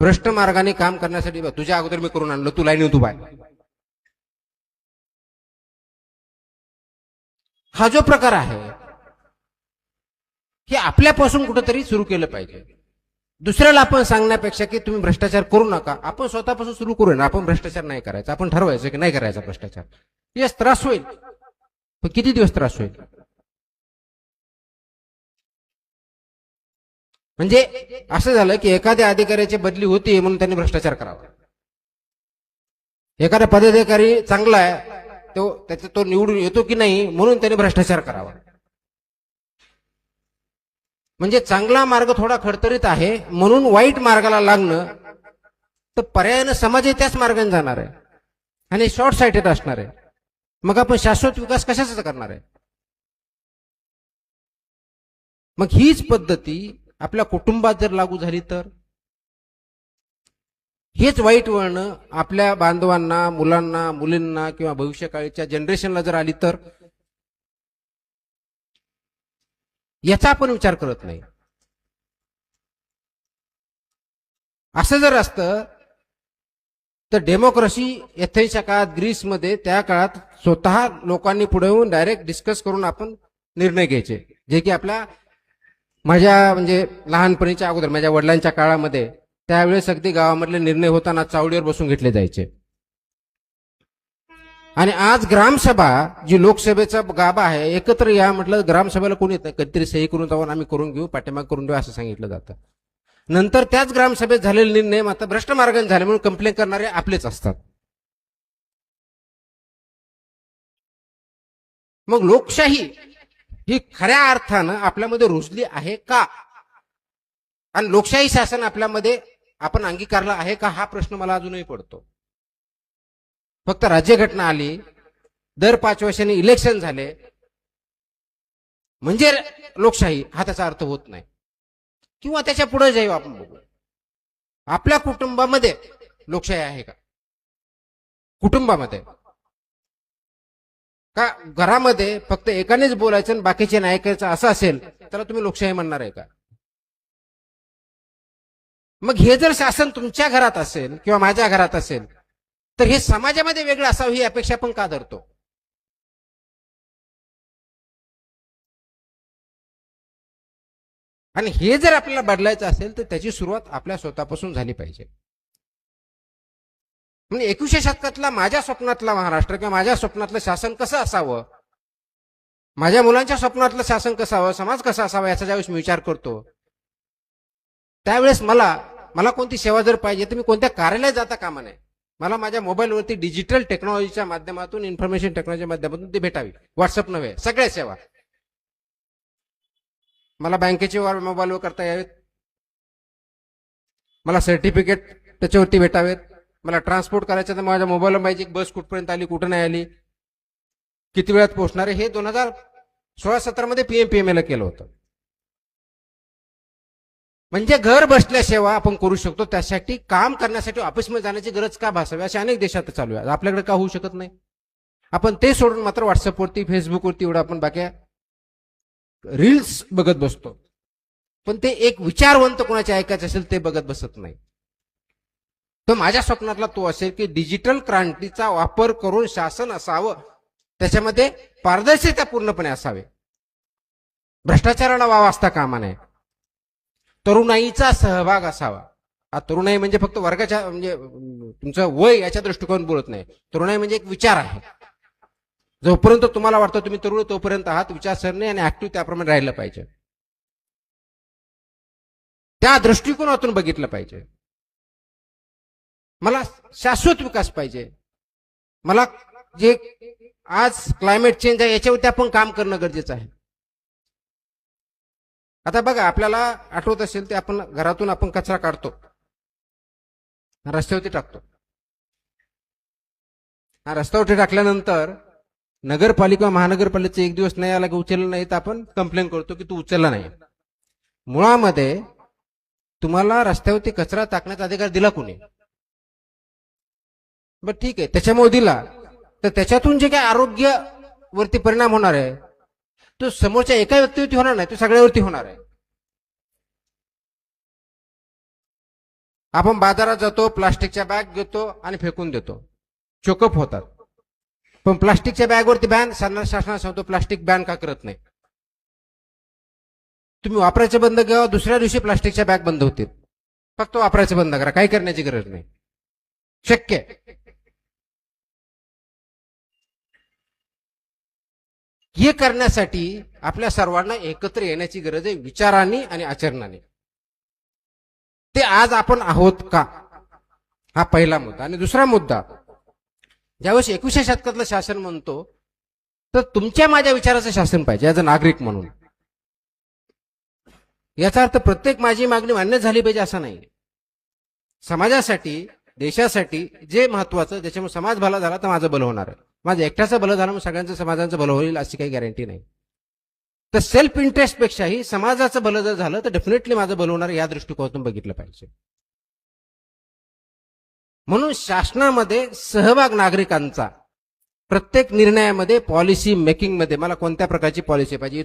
भ्रष्ट मार्गाने काम करण्यासाठी तुझ्या अगोदर मी करून आणलं, तू लाईन तू बाय. हा जो प्रकार आहे हे आपल्यापासून कुठेतरी सुरू केलं पाहिजे. दुसऱ्याला आपण सांगण्यापेक्षा की तुम्ही भ्रष्टाचार करू नका, आपण स्वतःपासून सुरू करू ना. आपण भ्रष्टाचार नाही करायचा, आपण ठरवायचं की नाही करायचा भ्रष्टाचार. यस, त्रास होईल, पण किती दिवस त्रास होईल? म्हणजे असं झालं की एखाद्या अधिकाऱ्याची बदली होती म्हणून त्यांनी भ्रष्टाचार करावा. एखादा पदाधिकारी चांगला आहे, तो निवडून येतो की नाही म्हणून त्यांनी भ्रष्टाचार करावा. म्हणजे चांगला मार्ग थोडा खडतरीत आहे म्हणून वाईट मार्गाला लागणं, तर पर्यायानं समाज त्याच मार्गाने जाणार आहे आणि शॉर्ट साइटेड असणार आहे. मग आपण शाश्वत विकास कशाचा करणार आहे? मग हीच पद्धती आपल्या कुटुंबात जर लागू झाली तर, हेच वाईट वळण आपल्या बांधवांना, मुलांना, मुलींना किंवा भविष्यकाळीच्या जनरेशनला जर आली तर, याचा आपण विचार करत नाही. असं जर असतं तर डेमोक्रेसी एथेन्सच्या काळात, ग्रीसमध्ये त्या काळात स्वतः लोकांनी पुढे येऊन डायरेक्ट डिस्कस करून आपण निर्णय घ्यायचे, जे की माझ्या म्हणजे लहानपणीच्या अगोदर माझ्या वडिलांच्या काळामध्ये त्यावेळेस अगदी गावामधले निर्णय होताना चावडीवर बसून घेतले जायचे. आणि आज ग्रामसभा जी लोकसभेचा गाभा आहे, एकत्र या म्हटलं ग्रामसभेला कोणी येत नाही, कधीतरी सही करून जाऊन आम्ही करून घेऊ, पाठीमाग करून देऊ असं सांगितलं जातं. नंतर त्याच ग्रामसभेत झालेले निर्णय आता भ्रष्ट मार्गाने झाले म्हणून कंप्लेंट करणारे आपलेच असतात. मग लोकशाही ही खऱ्या अर्थानं आपल्यामध्ये रुजली आहे का, आणि लोकशाही शासन आपल्यामध्ये आपण अंगीकारला आहे का, हा प्रश्न मला अजूनही पडतो. फक्त राज्यघटना आली, दर 5 वर्षांनी इलेक्शन झाले म्हणजे लोकशाही, हा त्याचा अर्थ होत नाही. किंवा त्याच्या पुढे जाऊ आपण बघू, आपल्या कुटुंबामध्ये लोकशाही आहे का? कुटुंबामध्ये का घरामध्ये फक्त एकानेच बोलायचं आणि बाकीचे नाही ऐकायचं असं असेल तर तुम्ही लोकशाही म्हणणार आहे का? मग हे जर शासन तुमच्या घरात असेल किंवा माझ्या घरात असेल तर हे समाजामध्ये वेगळं असावं ही अपेक्षा आपण का धरतो? आणि हे जर आपल्याला बदलायचं असेल तर त्याची सुरुवात आपल्या स्वतःपासून झाली पाहिजे. म्हणजे 21व्या शतकातला माझ्या स्वप्नातला महाराष्ट्र किंवा माझ्या स्वप्नातलं शासन कसं असावं, माझ्या मुलांच्या स्वप्नातलं शासन कसं असावं, समाज कसा असावा याचा ज्यावेळेस मी विचार करतो त्यावेळेस मला कोणती सेवा जर पाहिजे तर मी कोणत्या कार्यालयात जाता कामा नये. मला माझ्या मोबाईलवरती डिजिटल टेक्नॉलॉजीच्या माध्यमातून, इन्फॉर्मेशन टेक्नॉलॉजीच्या माध्यमातून ती भेटावी. व्हॉट्सअप नव्हे, सगळ्या सेवा मला बँकेचे मोबाईलवर करता यावेत, मला सर्टिफिकेट त्याच्यावरती भेटावेत, मला ट्रान्सपोर्ट करायचं तर माझ्या मोबाईलवर पाहिजे बस कुठपर्यंत आली, कुठं नाही आली, किती वेळात पोहोचणार आहे. हे 2016-17 मध्ये पीएमपीएमएल केलं होतं. म्हणजे घर बसल्या सेवा आपण करू शकतो. त्यासाठी काम करण्यासाठी ऑफिसमध्ये जाण्याची गरज का भासावी, अशा अनेक देशात चालू आहे. आपल्याकडे का होऊ शकत नाही? आपण ते सोडून मात्र व्हॉट्सअपवरती, फेसबुकवरती एवढं आपण बाकी रील्स बघत बसतो. पण ते एक विचारवंत कोणाचे ऐकायचे असेल ते बघत बसत नाही. तर माझ्या स्वप्नातला तो असेल की डिजिटल क्रांतीचा वापर करून शासन असावं, त्याच्यामध्ये पारदर्शकता पूर्णपणे असावे, भ्रष्टाचाराला वाव असता कामा नये, तरुणाईचा सहभाग असावा. तरुणाई म्हणजे फक्त वर्गाच्या म्हणजे तुमचं वय याच्या दृष्टिकोन बोलत नाही. तरुणाई म्हणजे एक विचार आहे. जोपर्यंत तुम्हाला वाटतं तुम्ही तरुण तोपर्यंत आहात, विचारसरणी आणि ऍक्टिव्ह त्याप्रमाणे राहिलं पाहिजे, त्या दृष्टिकोनातून बघितलं पाहिजे. मला शाश्वत विकास पाहिजे. मला जे आज क्लायमेट चेंज आहे याच्यावरती आपण काम करणं गरजेचं आहे. आता बघा, आपल्याला आठवत असेल ते आपण घरातून आपण कचरा काढतो, रस्त्यावरती टाकतो. रस्त्यावरती टाकल्यानंतर नगरपालिका महानगरपालिकेचा एक दिवस नाही आला की उचललं नाही तर आपण कंप्लेन करतो की तू उचलला नाही. मुळामध्ये तुम्हाला रस्त्यावरती कचरा टाकण्याचा अधिकार दिला कोणी? बरं ठीक आहे, त्याच्यामुळे दिला तर त्याच्यातून जे काही आरोग्यावरती परिणाम होणार आहे तो समोरच्या एका व्यक्तीवरती होणार नाही, तो सगळ्यावरती होणार आहे. आपण बाजारात जातो, प्लास्टिकच्या बॅग घेतो आणि फेकून देतो, चोकअप होतात. पण प्लास्टिकच्या बॅगवरती बॅन शासनाला सांगतो, प्लास्टिक बॅन का करत नाही? तुम्ही वापरायचं बंद केव्हा, दुसऱ्या दिवशी प्लास्टिकच्या बॅग बंद होतील. फक्त वापरायचं बंद करा, काही करण्याची गरज नाही. शक्य आहे. हे करण्यासाठी आपल्या सर्वांना एकत्र येण्याची गरज आहे, विचारांनी आणि आचरणाने. ते आज आपण आहोत का, हा पहिला मुद्दा. आणि दुसरा मुद्दा, ज्यावेळेस 21व्या शतकातलं शासन म्हणतो, तर तुमच्या माझ्या विचाराचं शासन पाहिजे ॲज अ नागरिक म्हणून. याचा अर्थ प्रत्येक माझी मागणी मान्य झाली पाहिजे असं नाही. समाजासाठी, देशासाठी जे महत्वाचं, ज्याच्यामुळे समाज भला झाला तर माझं भलं होणार आहे. माझं एकट्याचं भलं झालं मग सगळ्यांचं समाजाचं भलं होईल अशी काही गॅरंटी नाही. तर सेल्फ इंटरेस्ट पेक्षाही समाजाचं भलं जर झालं तर डेफिनेटली माझं भलं होणार, या दृष्टिकोनातून बघितलं पाहिजे. म्हणून शासनामध्ये सहभाग नागरिकांचा प्रत्येक निर्णयामध्ये, पॉलिसी मेकिंग मध्ये, मला कोणत्या प्रकारची पॉलिसी पाहिजे